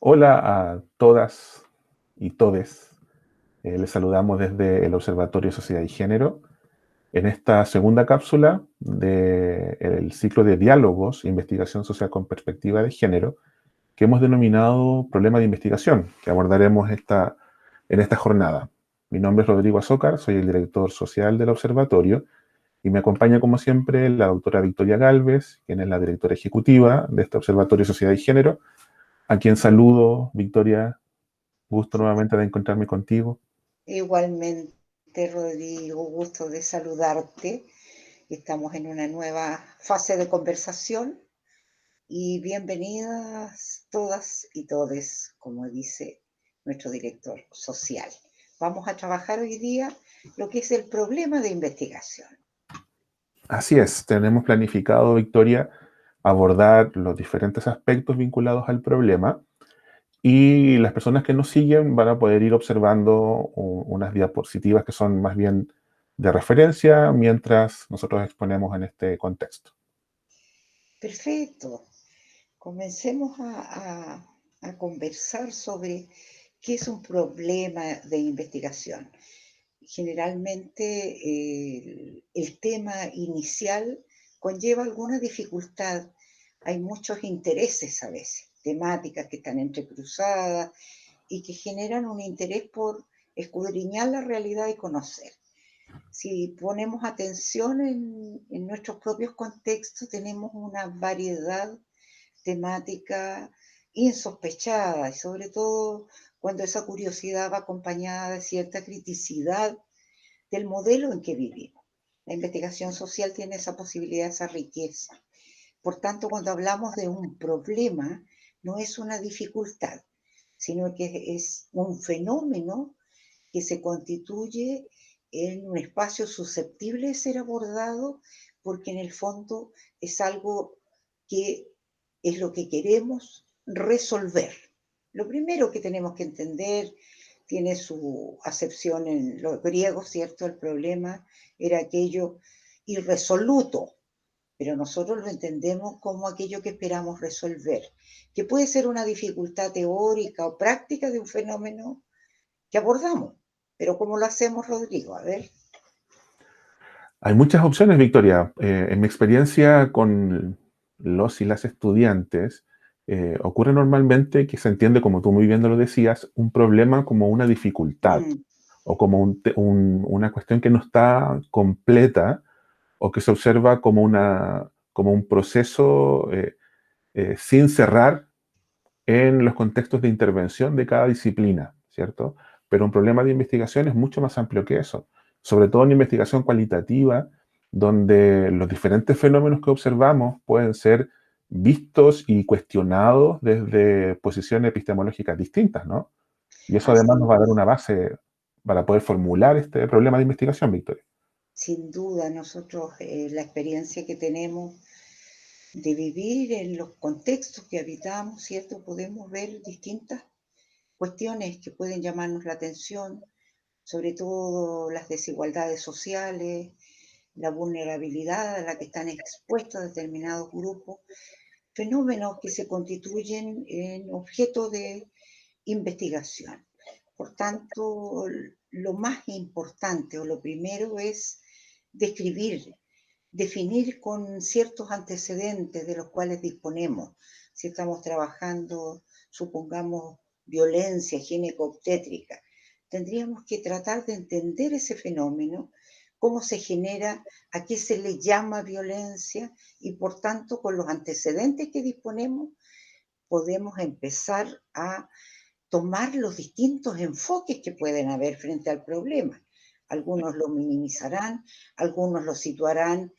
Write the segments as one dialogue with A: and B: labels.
A: Hola a todas y todes. Les saludamos desde el Observatorio Sociedad y Género en esta segunda cápsula del ciclo de diálogos e investigación social con perspectiva de género que hemos denominado Problema de Investigación, que abordaremos en esta jornada. Mi nombre es Rodrigo Azócar, soy el director social del observatorio y me acompaña como siempre la doctora Victoria Gálvez, quien es la directora ejecutiva de este Observatorio Sociedad y Género, a quien saludo. Victoria, gusto nuevamente de encontrarme contigo.
B: Igualmente, Rodrigo, gusto de saludarte. Estamos en una nueva fase de conversación y bienvenidas todas y todes, como dice nuestro director social. Vamos a trabajar hoy día lo que es el problema de investigación.
A: Así es, tenemos planificado, Victoria, abordar los diferentes aspectos vinculados al problema y las personas que nos siguen van a poder ir observando unas diapositivas que son más bien de referencia mientras nosotros exponemos en este contexto.
B: Perfecto. Comencemos a conversar sobre qué es un problema de investigación. Generalmente el tema inicial conlleva alguna dificultad. Hay muchos intereses a veces, temáticas que están entrecruzadas y que generan un interés por escudriñar la realidad y conocer. Si ponemos atención en nuestros propios contextos, tenemos una variedad temática insospechada, y sobre todo cuando esa curiosidad va acompañada de cierta criticidad del modelo en que vivimos. La investigación social tiene esa posibilidad, esa riqueza. Por tanto, cuando hablamos de un problema, no es una dificultad, sino que es un fenómeno que se constituye en un espacio susceptible de ser abordado, porque en el fondo es algo que es lo que queremos resolver. Lo primero que tenemos que entender tiene su acepción en los griegos, ¿cierto? El problema era aquello irresoluto, pero nosotros lo entendemos como aquello que esperamos resolver, que puede ser una dificultad teórica o práctica de un fenómeno que abordamos. Pero ¿cómo lo hacemos, Rodrigo? A ver.
A: Hay muchas opciones, Victoria. En mi experiencia con los y las estudiantes, ocurre normalmente que se entiende, como tú muy bien lo decías, un problema como una dificultad
B: Mm,
A: o como una cuestión que no está completa o que se observa como, como un proceso sin cerrar en los contextos de intervención de cada disciplina, ¿cierto? Pero un problema de investigación es mucho más amplio que eso, sobre todo en investigación cualitativa, donde los diferentes fenómenos que observamos pueden ser vistos y cuestionados desde posiciones epistemológicas distintas, ¿no? Y eso además nos
B: así
A: va a dar
B: es.
A: una base para poder formular este problema de investigación, Victoria.
B: Sin duda, nosotros la experiencia que tenemos de vivir en los contextos que habitamos, ¿cierto? Podemos ver distintas cuestiones que pueden llamarnos la atención, sobre todo las desigualdades sociales, la vulnerabilidad a la que están expuestos determinados grupos, fenómenos que se constituyen en objeto de investigación. Por tanto, lo más importante o lo primero es describir, definir con ciertos antecedentes de los cuales disponemos. Si estamos trabajando, supongamos, violencia gineco-obstétrica, tendríamos que tratar de entender ese fenómeno, cómo se genera, a qué se le llama violencia y por tanto con los antecedentes que disponemos podemos empezar a tomar los distintos enfoques que pueden haber frente al problema. Algunos lo minimizarán, algunos lo situarán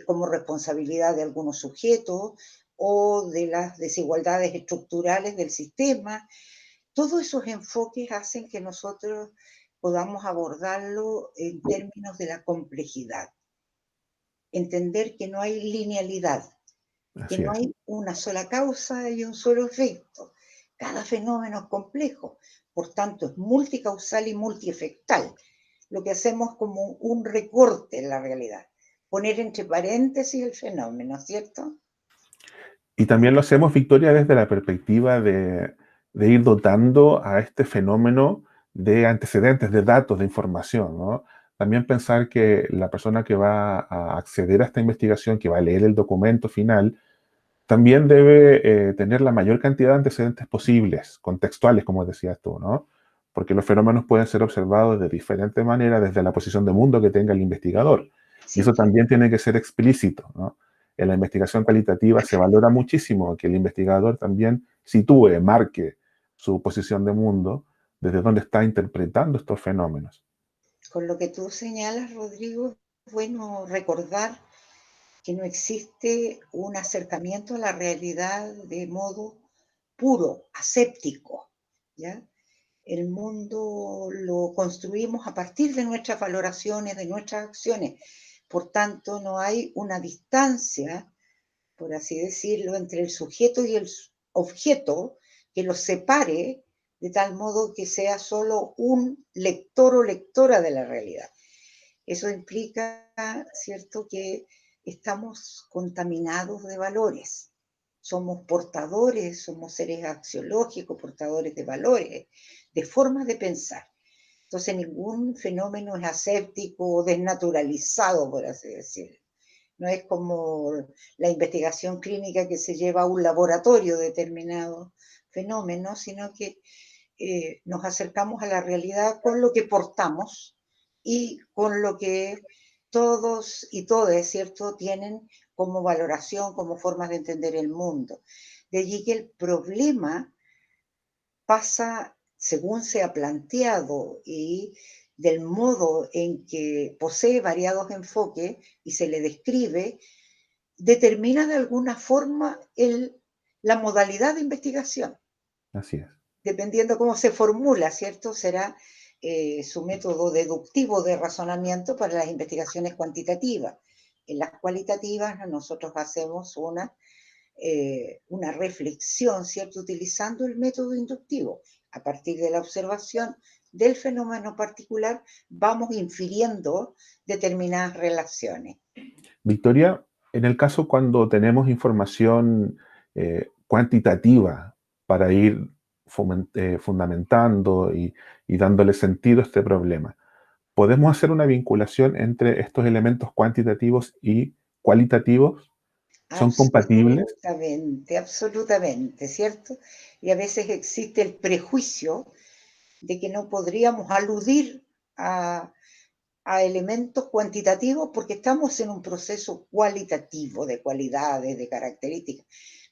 B: como responsabilidad de algunos sujetos o de las desigualdades estructurales del sistema. Todos esos enfoques hacen que nosotros podamos abordarlo en términos de la complejidad. Entender que no hay linealidad, que
A: Así
B: no
A: es.
B: hay una sola causa y un solo efecto. Cada fenómeno es complejo, por tanto es multicausal y multiefectal. Lo que hacemos es como un recorte en la realidad, poner entre paréntesis el fenómeno, ¿cierto?
A: Y también lo hacemos, Victoria, desde la perspectiva de ir dotando a este fenómeno de antecedentes, de datos, de información, ¿no? También pensar que la persona que va a acceder a esta investigación, que va a leer el documento final, también debe tener la mayor cantidad de antecedentes posibles, contextuales, como decías tú, ¿no? Porque los fenómenos pueden ser observados de diferentes maneras desde la posición de mundo que tenga el investigador. Y
B: Sí,
A: eso también tiene que ser explícito, ¿no? En la investigación cualitativa se valora muchísimo que el investigador también sitúe, marque su posición de mundo desde donde está interpretando estos fenómenos.
B: con lo que tú señalas, Rodrigo, es bueno recordar que no existe un acercamiento a la realidad de modo puro, aséptico, ¿ya? El mundo lo construimos a partir de nuestras valoraciones, de nuestras acciones. Por tanto, no hay una distancia, por así decirlo, entre el sujeto y el objeto que los separe de tal modo que sea solo un lector o lectora de la realidad. Eso implica, ¿cierto?, que estamos contaminados de valores. Somos portadores, somos seres axiológicos, portadores de valores, de formas de pensar. Entonces, ningún fenómeno es aséptico o desnaturalizado, por así decirlo. No es como la investigación clínica que se lleva a un laboratorio determinado fenómeno, sino que nos acercamos a la realidad con lo que portamos y con lo que todos y todas, ¿cierto?, tienen como valoración, como formas de entender el mundo. De allí que el problema pasa, según se ha planteado y del modo en que posee variados enfoques y se le describe, determina de alguna forma la modalidad de investigación.
A: Así es.
B: Dependiendo cómo se formula, ¿cierto? Será su método deductivo de razonamiento para las investigaciones cuantitativas. En las cualitativas nosotros hacemos una reflexión, ¿cierto? Utilizando el método inductivo. A partir de la observación del fenómeno particular, vamos infiriendo determinadas relaciones.
A: Victoria, en el caso cuando tenemos información cuantitativa para ir fundamentando y dándole sentido a este problema, ¿podemos hacer una vinculación entre estos elementos cuantitativos y cualitativos? ¿Son compatibles?
B: Absolutamente, absolutamente, ¿cierto? Y a veces existe el prejuicio de que no podríamos aludir a, a elementos cuantitativos porque estamos en un proceso cualitativo de cualidades, de características.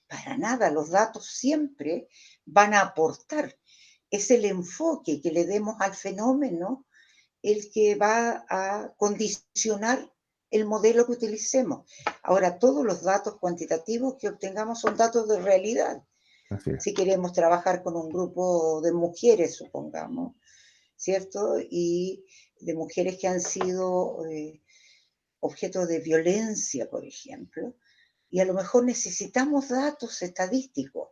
B: Para nada, los datos siempre van a aportar. Es el enfoque que le demos al fenómeno el que va a condicionar el modelo que utilicemos. Ahora, todos los datos cuantitativos que obtengamos son datos de realidad.
A: Así es.
B: Si queremos trabajar con un grupo de mujeres, supongamos, ¿cierto? Y de mujeres que han sido objeto de violencia, por ejemplo, y a lo mejor necesitamos datos estadísticos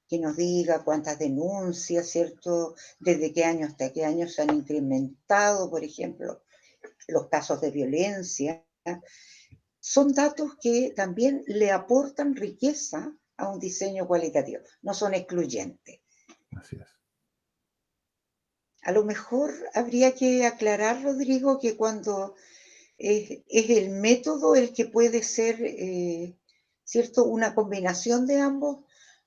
B: que nos diga cuántas denuncias, ¿cierto? Desde qué año hasta qué año se han incrementado, por ejemplo, los casos de violencia. Son datos que también le aportan riqueza a un diseño cualitativo, no son excluyentes.
A: Así es.
B: A lo mejor habría que aclarar, Rodrigo, que cuando es el método el que puede ser, ¿cierto?, una combinación de ambos,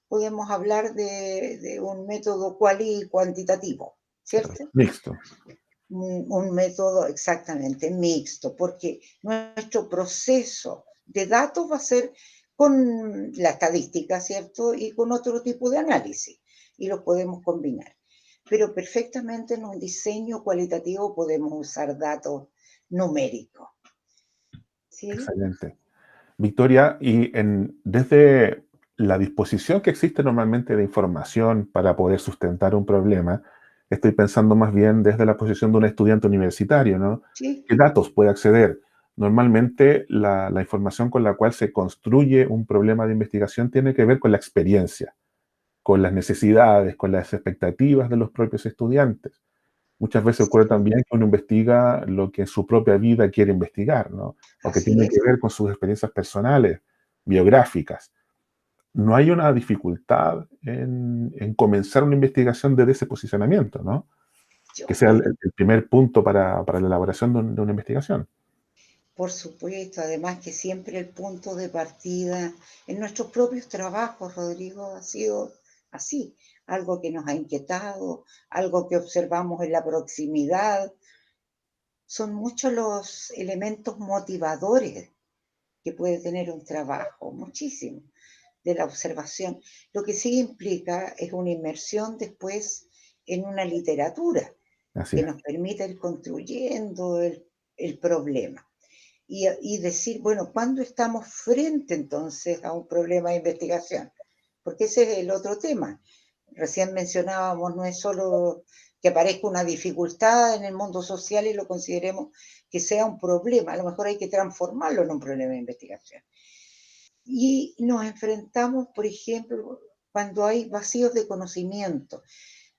B: podemos hablar de un método cuali y cuantitativo,
A: Claro.
B: ¿cierto?
A: Mixto.
B: Un método exactamente mixto, porque nuestro proceso de datos va a ser con la estadística, ¿cierto? Y con otro tipo de análisis, y los podemos combinar. Pero perfectamente en un diseño cualitativo podemos usar datos numéricos, ¿sí?
A: Excelente. Victoria, desde la disposición que existe normalmente de información para poder sustentar un problema, estoy pensando más bien desde la posición de un estudiante universitario, ¿no?
B: Sí,
A: ¿Qué datos puede acceder? Normalmente la información con la cual se construye un problema de investigación tiene que ver con la experiencia, con las necesidades, con las expectativas de los propios estudiantes. Muchas veces ocurre
B: sí,
A: también que uno investiga lo que en su propia vida quiere investigar, ¿no? O que
B: así
A: tiene que
B: es.
A: ver con sus experiencias personales, biográficas. no hay una dificultad en comenzar una investigación desde ese posicionamiento, ¿no?
B: Yo
A: Que sea
B: creo,
A: el primer punto para la elaboración de una investigación.
B: por supuesto, además que siempre el punto de partida en nuestros propios trabajos, Rodrigo, ha sido así, algo que nos ha inquietado, algo que observamos en la proximidad. Son muchos los elementos motivadores que puede tener un trabajo, muchísimo, de la observación. Lo que sí implica es una inmersión después en una literatura
A: Así
B: que
A: es.
B: nos permita ir construyendo el problema. Y decir, bueno, ¿cuándo estamos frente entonces a un problema de investigación? Porque ese es el otro tema. Recién mencionábamos, no es solo que aparezca una dificultad en el mundo social y lo consideremos que sea un problema, a lo mejor hay que transformarlo en un problema de investigación. Y nos enfrentamos, por ejemplo, cuando hay vacíos de conocimiento,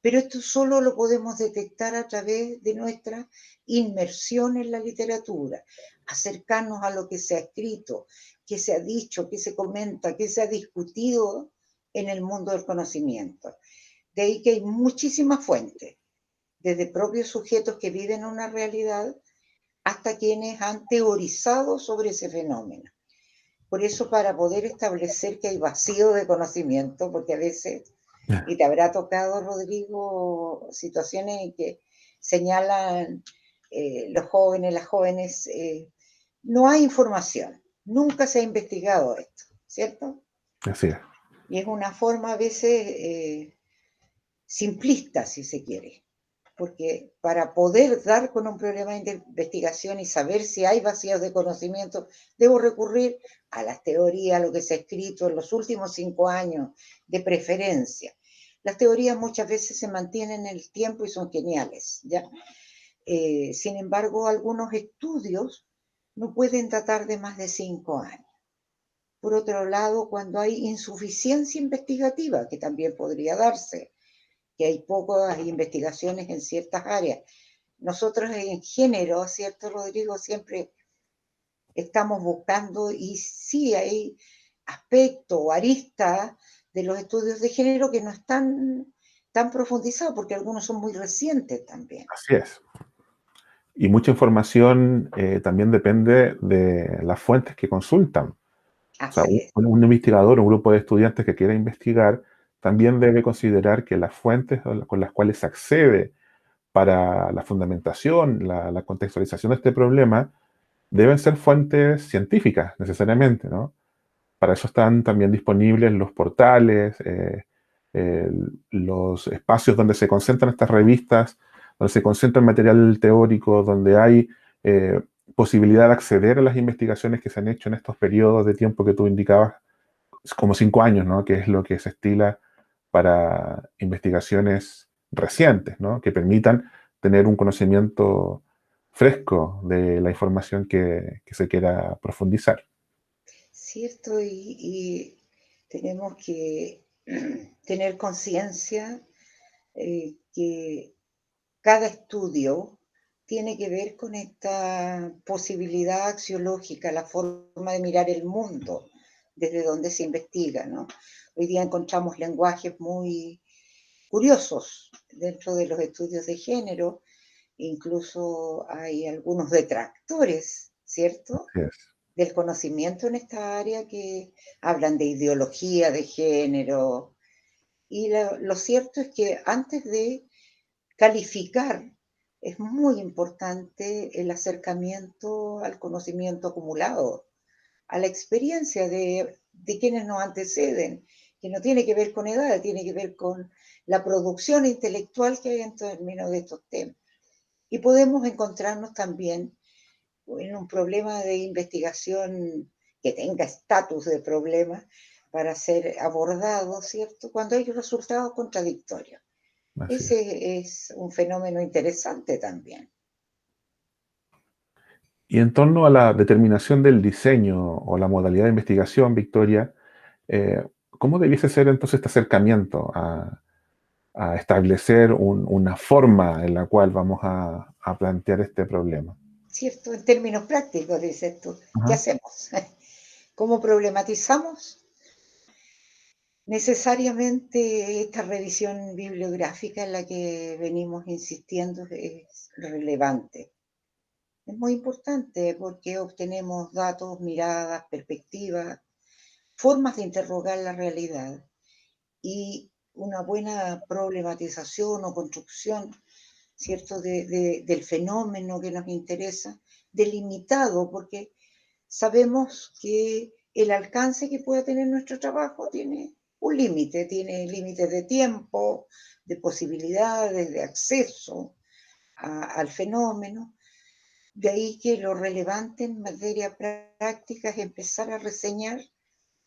B: pero esto solo lo podemos detectar a través de nuestra inmersión en la literatura, acercarnos a lo que se ha escrito, que se ha dicho, que se comenta, que se ha discutido en el mundo del conocimiento. De ahí que hay muchísimas fuentes, desde propios sujetos que viven una realidad hasta quienes han teorizado sobre ese fenómeno. Por eso, para poder establecer que hay vacío de conocimiento, porque a veces, y te habrá tocado, Rodrigo, situaciones en que señalan los jóvenes, las jóvenes, no hay información, nunca se ha investigado esto, ¿cierto?
A: Así es.
B: Y es una forma a veces simplista, si se quiere, porque para poder dar con un problema de investigación y saber si hay vacíos de conocimiento, debo recurrir a las teorías, a lo que se ha escrito en los últimos 5 años, de preferencia. Las teorías muchas veces se mantienen en el tiempo y son geniales, ¿ya? Sin embargo, algunos estudios no pueden datar de más de 5 años. Por otro lado, cuando hay insuficiencia investigativa, que también podría darse, que hay pocas investigaciones en ciertas áreas. Nosotros en género, ¿cierto, Rodrigo? Siempre estamos buscando y sí hay aspectos o aristas de los estudios de género que no están tan profundizados porque algunos son muy recientes también.
A: Así es. Y mucha información también depende de las fuentes que consultan. O sea,
B: Así es,
A: un investigador, un grupo de estudiantes que quiera investigar, también debe considerar que las fuentes con las cuales se accede para la fundamentación, la contextualización de este problema, deben ser fuentes científicas necesariamente, ¿no? Para eso están también disponibles los portales, los espacios donde se concentran estas revistas, donde se concentra el material teórico, donde hay eh, posibilidad de acceder a las investigaciones que se han hecho en estos periodos de tiempo que tú indicabas, como 5 años, ¿no? Que es lo que se estila para investigaciones recientes, ¿no? Que permitan tener un conocimiento fresco de la información que se quiera profundizar.
B: cierto, y tenemos que tener conciencia que cada estudio tiene que ver con esta posibilidad axiológica, la forma de mirar el mundo desde donde se investiga, ¿no? Hoy día encontramos lenguajes muy curiosos dentro de los estudios de género, incluso hay algunos detractores, ¿cierto?
A: Así es.
B: Del conocimiento en esta área que hablan de ideología de género. Y lo cierto es que antes de calificar es muy importante el acercamiento al conocimiento acumulado, a la experiencia de quienes nos anteceden, que no tiene que ver con edad, tiene que ver con la producción intelectual que hay en términos de estos temas. Y podemos encontrarnos también en un problema de investigación que tenga estatus de problema para ser abordado, ¿cierto? Cuando hay resultados contradictorios.
A: Así es.
B: Ese es un fenómeno interesante también.
A: Y en torno a la determinación del diseño o la modalidad de investigación, Victoria, ¿cómo debiese ser entonces este acercamiento a establecer una forma en la cual vamos a plantear este problema?
B: ¿Cierto? En términos prácticos, dices tú, ¿qué
A: Ajá.
B: hacemos? ¿Cómo problematizamos? Necesariamente esta revisión bibliográfica en la que venimos insistiendo es relevante. Es muy importante porque obtenemos datos, miradas, perspectivas, formas de interrogar la realidad y una buena problematización o construcción, ¿cierto?, del fenómeno que nos interesa, delimitado, porque sabemos que el alcance que pueda tener nuestro trabajo tiene un límite, tiene límites de tiempo, de posibilidades, de acceso al fenómeno. De ahí que lo relevante en materia práctica es empezar a reseñar,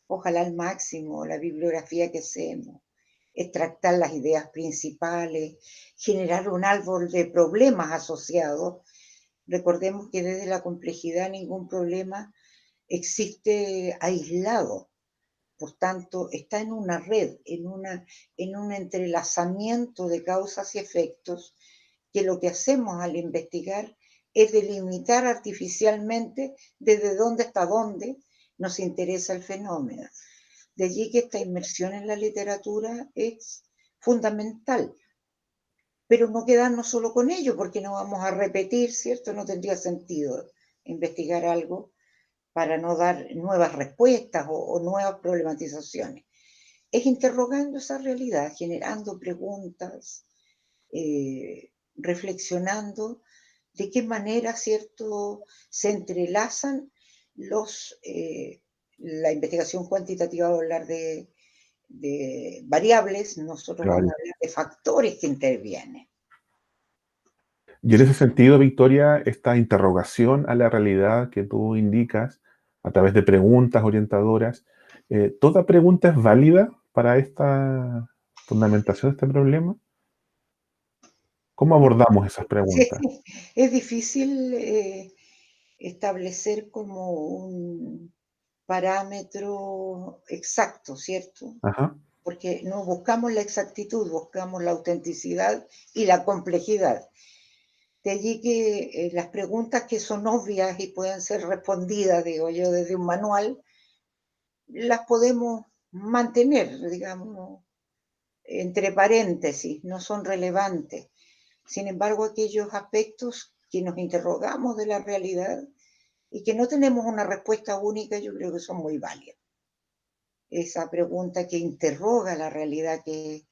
B: ojalá al máximo, la bibliografía que hacemos, extractar las ideas principales, generar un árbol de problemas asociados. Recordemos que desde la complejidad ningún problema existe aislado, por tanto, está en una red, en un entrelazamiento de causas y efectos, que lo que hacemos al investigar es delimitar artificialmente desde dónde hasta dónde nos interesa el fenómeno. De allí que esta inmersión en la literatura es fundamental, pero no quedarnos solo con ello, porque no vamos a repetir, ¿cierto? No tendría sentido investigar algo para no dar nuevas respuestas o nuevas problematizaciones. Es interrogando esa realidad, generando preguntas, reflexionando de qué manera, ¿cierto?, se entrelazan la investigación cuantitativa va a hablar de variables, nosotros vamos a
A: Claro.
B: hablar de factores que intervienen.
A: Y en ese sentido, Victoria, esta interrogación a la realidad que tú indicas a través de preguntas orientadoras, ¿toda pregunta es válida para esta fundamentación de este problema? ¿Cómo abordamos esas
B: Sí,
A: preguntas?
B: es difícil establecer como un parámetro exacto, ¿cierto?
A: Ajá,
B: Porque no buscamos la exactitud, buscamos la autenticidad y la complejidad. De allí que las preguntas que son obvias y pueden ser respondidas, digo yo, desde un manual, las podemos mantener, digamos, entre paréntesis, no son relevantes. Sin embargo, aquellos aspectos que nos interrogamos de la realidad y que no tenemos una respuesta única, yo creo que son muy válidos. Esa pregunta que interroga la realidad, que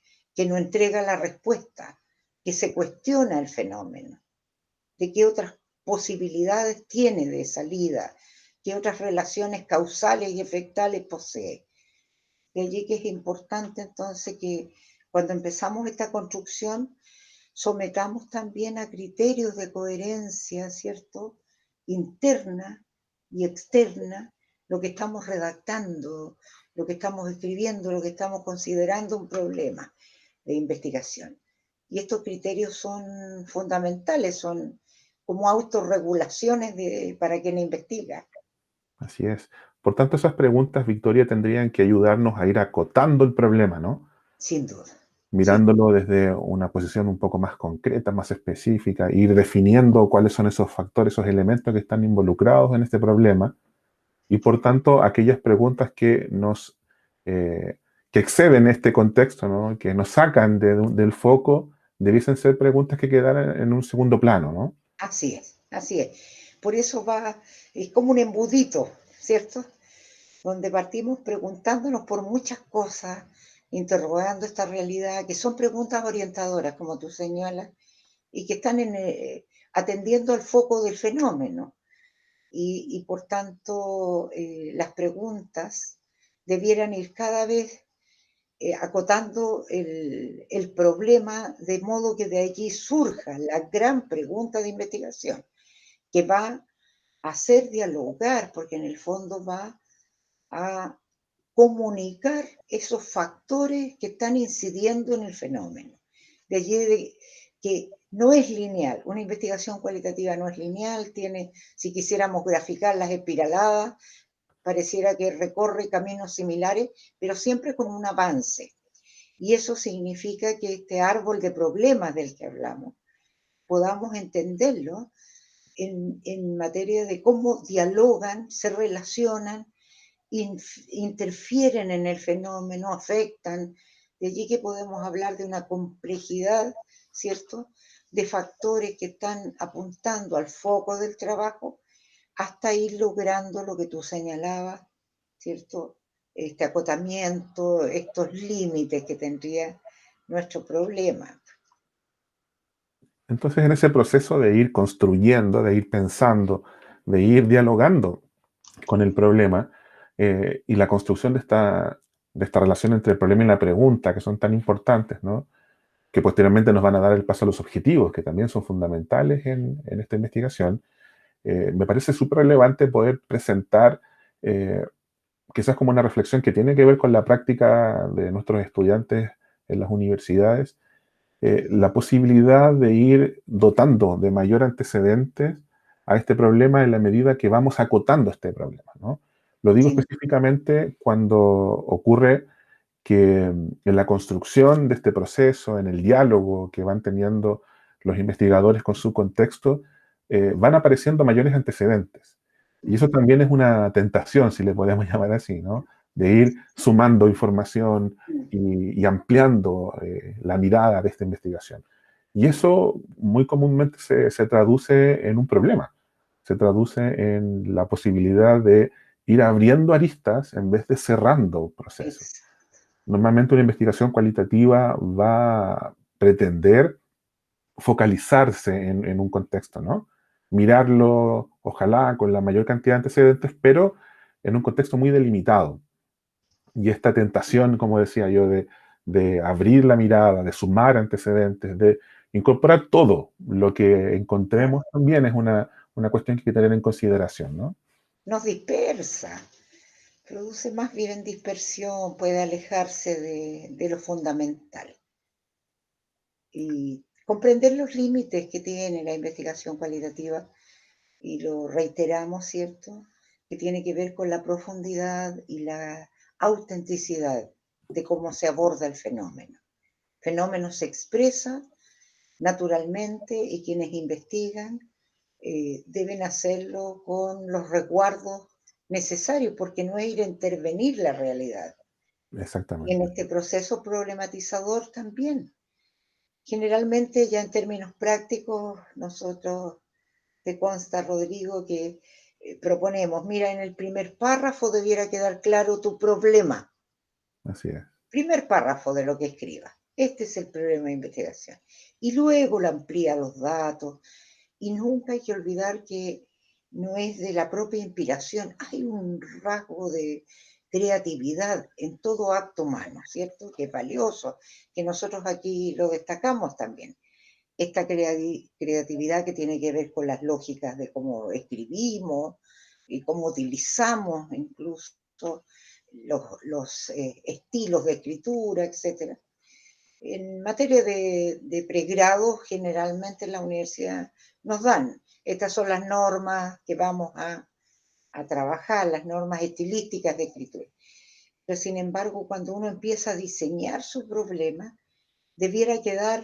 B: no entrega la respuesta, que se cuestiona el fenómeno, de qué otras posibilidades tiene de salida, qué otras relaciones causales y efectales posee. De allí que es importante entonces que cuando empezamos esta construcción sometamos también a criterios de coherencia, ¿cierto?, interna y externa, lo que estamos redactando, lo que estamos escribiendo, lo que estamos considerando un problema de investigación. Y estos criterios son fundamentales, son como autorregulaciones para quien investiga,
A: así es. Por tanto, esas preguntas, Victoria, tendrían que ayudarnos a ir acotando el problema, ¿no?
B: sin duda. Sí,
A: Mirándolo desde una posición un poco más concreta, más específica, ir definiendo cuáles son esos factores, esos elementos que están involucrados en este problema, y por tanto aquellas preguntas eh, que exceden este contexto, ¿no? Que nos sacan del foco, debiesen ser preguntas que quedaran en un segundo plano, ¿no?
B: así es, así es. Por eso es como un embudito, ¿cierto? Donde partimos preguntándonos por muchas cosas, interrogando esta realidad, que son preguntas orientadoras, como tú señalas, y que están atendiendo al foco del fenómeno. Y por tanto, las preguntas debieran ir cada vez acotando el problema, de modo que de allí surja la gran pregunta de investigación, que va a hacer dialogar, porque en el fondo va a comunicar esos factores que están incidiendo en el fenómeno. De allí que no es lineal, una investigación cualitativa no es lineal, tiene, si quisiéramos graficar las espiraladas, pareciera que recorre caminos similares, pero siempre con un avance. Y eso significa que este árbol de problemas del que hablamos, podamos entenderlo en materia de cómo dialogan, se relacionan interfieren en el fenómeno, afectan. De allí que podemos hablar de una complejidad, ¿cierto?, de factores que están apuntando al foco del trabajo hasta ir logrando lo que tú señalabas, ¿cierto? Este acotamiento, estos límites que tendría nuestro problema.
A: Entonces, en ese proceso de ir construyendo, de ir pensando, de ir dialogando con el problema y la construcción de esta relación entre el problema y la pregunta, que son tan importantes, ¿no? Que posteriormente nos van a dar el paso a los objetivos, que también son fundamentales en esta investigación, me parece súper relevante poder presentar quizás como una reflexión que tiene que ver con la práctica de nuestros estudiantes en las universidades, la posibilidad de ir dotando de mayor antecedentes a este problema en la medida que vamos acotando este problema, ¿no? Lo digo
B: Sin,
A: específicamente cuando ocurre que en la construcción de este proceso, en el diálogo que van teniendo los investigadores con su contexto, van apareciendo mayores antecedentes. Y eso también es una tentación, si le podemos llamar así, ¿no? De ir sumando información y ampliando la mirada de esta investigación. Y eso muy comúnmente se traduce en un problema, se traduce en la posibilidad de ir abriendo aristas en vez de cerrando procesos.
B: es,
A: Normalmente una investigación cualitativa va a pretender focalizarse en un contexto, ¿no? Mirarlo, ojalá, con la mayor cantidad de antecedentes, pero en un contexto muy delimitado. Y esta tentación, como decía yo, de abrir la mirada, de sumar antecedentes, de incorporar todo lo que encontremos, también es una cuestión que hay que tener en consideración, ¿no?
B: nos dispersa, produce más bien dispersión, puede alejarse de lo fundamental. Y comprender los límites que tiene la investigación cualitativa, y lo reiteramos, ¿cierto?, que tiene que ver con la profundidad y la autenticidad de cómo se aborda el fenómeno. El fenómeno se expresa naturalmente y quienes investigan deben hacerlo con los resguardos necesarios, porque no es ir a intervenir la realidad. Y en
A: Exactamente.
B: este proceso problematizador también. Generalmente, ya en términos prácticos, nosotros, te consta, Rodrigo, que proponemos, mira, en el primer párrafo debiera quedar claro tu problema.
A: Así es.
B: Primer párrafo de lo que escriba. Este es el problema de investigación. Y luego lo amplía los datos. Y nunca hay que olvidar que no es de la propia inspiración. Hay un rasgo de creatividad en todo acto humano, ¿cierto? Que es valioso, que nosotros aquí lo destacamos también. Esta creatividad que tiene que ver con las lógicas de cómo escribimos y cómo utilizamos incluso los estilos de escritura, etcétera. En materia de pregrado, generalmente en la universidad nos dan, estas son las normas que vamos a trabajar, las normas estilísticas de escritura. Pero sin embargo, cuando uno empieza a diseñar su problema, debiera quedar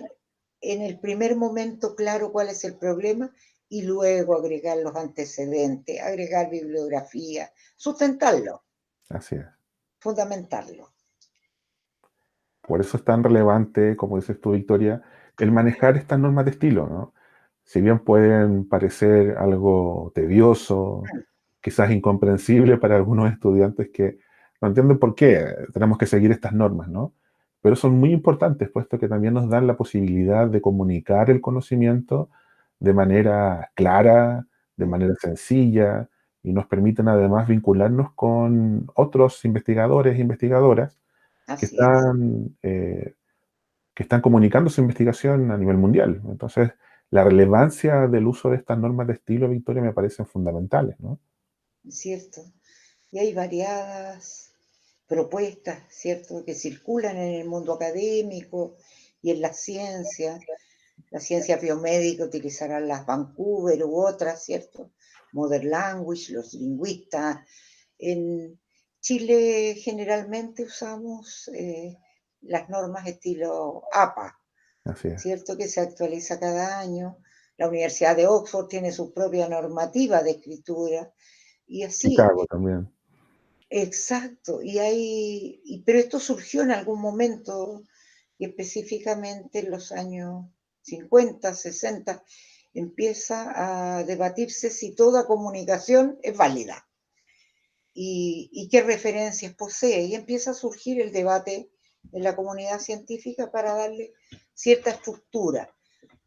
B: en el primer momento claro cuál es el problema y luego agregar los antecedentes, agregar bibliografía, sustentarlo,
A: Así es.
B: fundamentarlo.
A: Por eso es tan relevante, como dices tú, Victoria, el manejar estas normas de estilo, ¿no? Si bien pueden parecer algo tedioso, quizás incomprensible para algunos estudiantes que no entienden por qué tenemos que seguir estas normas, ¿no? Pero son muy importantes, puesto que también nos dan la posibilidad de comunicar el conocimiento de manera clara, de manera sencilla, y nos permiten además vincularnos con otros investigadores e investigadoras que
B: Así es.
A: están, eh, que están comunicando su investigación a nivel mundial. Entonces, la relevancia del uso de estas normas de estilo, Victoria, me parecen fundamentales, ¿no?
B: ¿Cierto? Y hay variadas propuestas, ¿cierto?, que circulan en el mundo académico y en la ciencia. La ciencia biomédica utilizará las Vancouver u otras, ¿cierto? Modern Language, los lingüistas. En Chile generalmente usamos las normas estilo APA,
A: Así es.
B: ¿cierto?, que se actualiza cada año. La Universidad de Oxford tiene su propia normativa de escritura y así.
A: Chicago también.
B: exacto, pero esto surgió en algún momento, y específicamente en los años 50, 60, empieza a debatirse si toda comunicación es válida y qué referencias posee. Y empieza a surgir el debate en la comunidad científica para darle cierta estructura.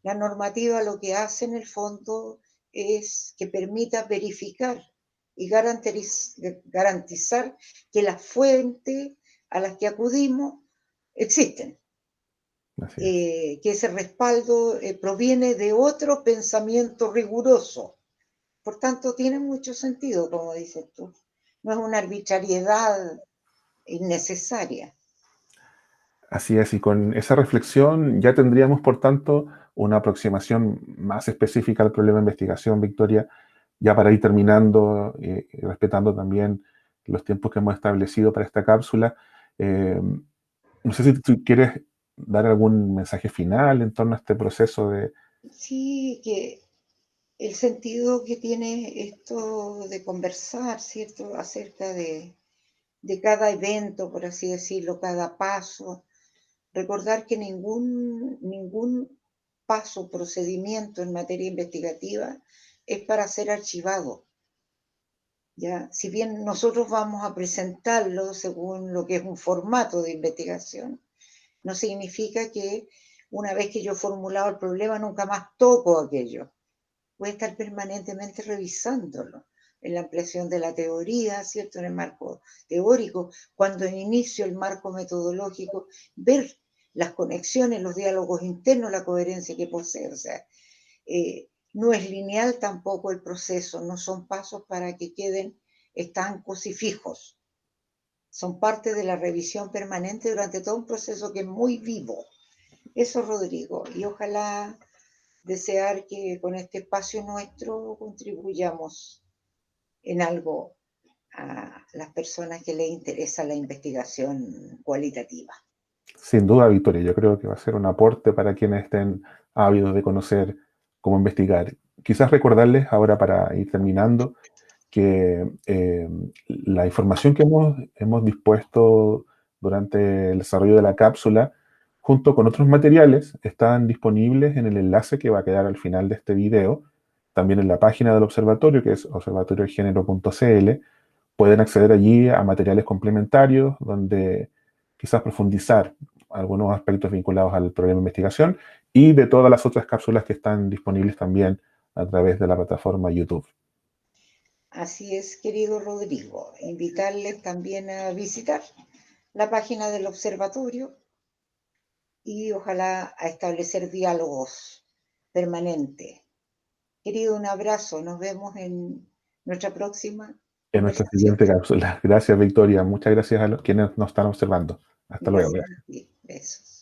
B: La normativa lo que hace en el fondo es que permita verificar y garantizar que las fuentes a las que acudimos existen,
A: Así es.
B: que ese respaldo proviene de otro pensamiento riguroso. Por tanto, tiene mucho sentido, como dices tú. No es una arbitrariedad innecesaria.
A: Así es, y con esa reflexión ya tendríamos, por tanto, una aproximación más específica al problema de investigación, Victoria, ya para ir terminando y respetando también los tiempos que hemos establecido para esta cápsula. eh, no sé si tú quieres dar algún mensaje final en torno a este proceso de...
B: Sí, que el sentido que tiene esto de conversar, ¿cierto?, acerca de cada evento, por así decirlo, cada paso, recordar que ningún paso, procedimiento en materia investigativa es para ser archivado. ¿Ya? Si bien nosotros vamos a presentarlo según lo que es un formato de investigación, no significa que una vez que yo he formulado el problema nunca más toco aquello. Voy a estar permanentemente revisándolo en la ampliación de la teoría, ¿cierto? En el marco teórico, cuando inicio el marco metodológico, ver las conexiones, los diálogos internos, la coherencia que posee. O sea, no es lineal tampoco el proceso, no son pasos para que queden estancos y fijos. Son parte de la revisión permanente durante todo un proceso que es muy vivo. Eso, Rodrigo, y ojalá desear que con este espacio nuestro contribuyamos en algo a las personas que les interesa la investigación cualitativa.
A: Sin duda, Victoria, yo creo que va a ser un aporte para quienes estén ávidos de conocer cómo investigar. Quizás recordarles ahora para ir terminando que la información que hemos dispuesto durante el desarrollo de la cápsula, junto con otros materiales, están disponibles en el enlace que va a quedar al final de este video, también en la página del observatorio, que es observatoriogénero.cl. Pueden acceder allí a materiales complementarios donde quizás profundizar algunos aspectos vinculados al problema de investigación y de todas las otras cápsulas que están disponibles también a través de la plataforma YouTube.
B: Así es, querido Rodrigo, invitarles también a visitar la página del observatorio y ojalá a establecer diálogos permanentes. Querido, un abrazo, nos vemos en nuestra próxima
A: En nuestra
B: conversación.
A: siguiente cápsula. Gracias, Victoria. Muchas gracias a los quienes nos están observando. Hasta luego.
B: Gracias a ti, besos.